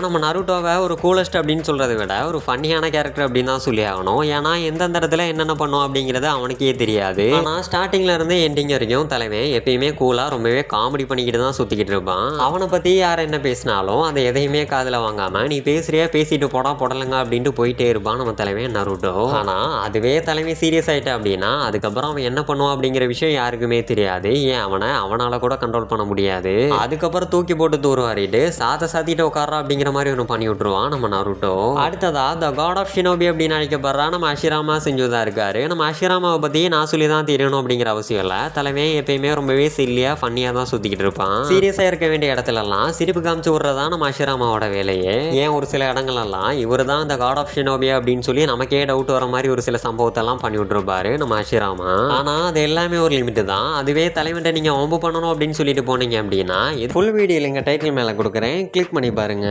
நம்ம நருட்டோவை ஒரு கூலஸ்ட் அப்படின்னு சொல்கிறத விட ஒரு ஃபன்னியான கேரக்டர் அப்படின்னு தான் சொல்லி ஆகணும். ஏன்னா எந்தெந்த இடத்துல என்னென்ன பண்ணும் அப்படிங்கிறது அவனுக்கே தெரியாது. ஆனால் ஸ்டார்டிங்கில் இருந்து எண்டிங் வரைக்கும் தலைவன் எப்பயுமே கூலாக ரொம்பவே காமெடி பண்ணிக்கிட்டு தான் சுற்றிக்கிட்டு இருப்பான். அவனை பற்றி யார் என்ன பேசினாலும் அதை எதையுமே காதில் வாங்காமல் நீ பேசுறியா பேசிட்டு போடலங்க அப்படின்ட்டு போயிட்டே இருப்பான் நம்ம தலைவன் நருட்டோ. ஆனால் அதுவே தலைமை சீரியஸ் ஆகிட்ட அப்படின்னா அதுக்கப்புறம் அவன் என்ன பண்ணுவான் அப்படிங்கிற விஷயம் யாருக்குமே தெரியாது. ஏன் அவனால் கூட கண்ட்ரோல் பண்ண முடியாது. அதுக்கப்புறம் தூக்கி போட்டு தூர்வாரிட்டு சாத்திட்டு உட்காரா அப்படிங்கிற மாதிரி ஒன்று பண்ணி விட்டுருவான் நம்ம நருட்டோ. அடுத்ததா த காட் ஆஃப் ஷினோபி அப்படின்னு அழைக்கப்படுறா நம்ம அஷிராமா செஞ்சுதான் இருக்காரு. நம்ம அஷிராமாவை பற்றி நான் சொல்லி தான் தெரியணும் அப்படிங்கிற அவசியம் இல்லை. தலைவன் எப்பயுமே ரொம்பவே சில்லியாக ஃபன்னியாக தான் சுற்றிக்கிட்டு இருப்பான். சீரியஸாக இருக்க வேண்டிய இடத்துலலாம் சிரிப்பு காமிச்சு விட்றதான் நம்ம அஷிராமாவோட வேலையே. ஏன் ஒரு சில இடங்கள்லாம் இவர் தான் இந்த காட் ஆஃப் ஷினோபி அப்படின்னு சொல்லி நமக்கே டவுட் வர மாதிரி ஒரு சில சம்பவத்தெல்லாம் பண்ணி விட்டுருப்பாரு நம்ம அஷிராமா. ஆனால் அது எல்லாமே ஒரு லிமிட் தான். அதுவே தலைவன்ட்ட நீங்கள் ஒம்பு பண்ணணும் அப்படின்னு சொல்லிட்டு போனீங்க அப்படின்னா ஃபுல் வீடியோ இங்கே டைட்டில் மேலே கொடுக்குறேன், கிளிக் பண்ணி பாருங்க.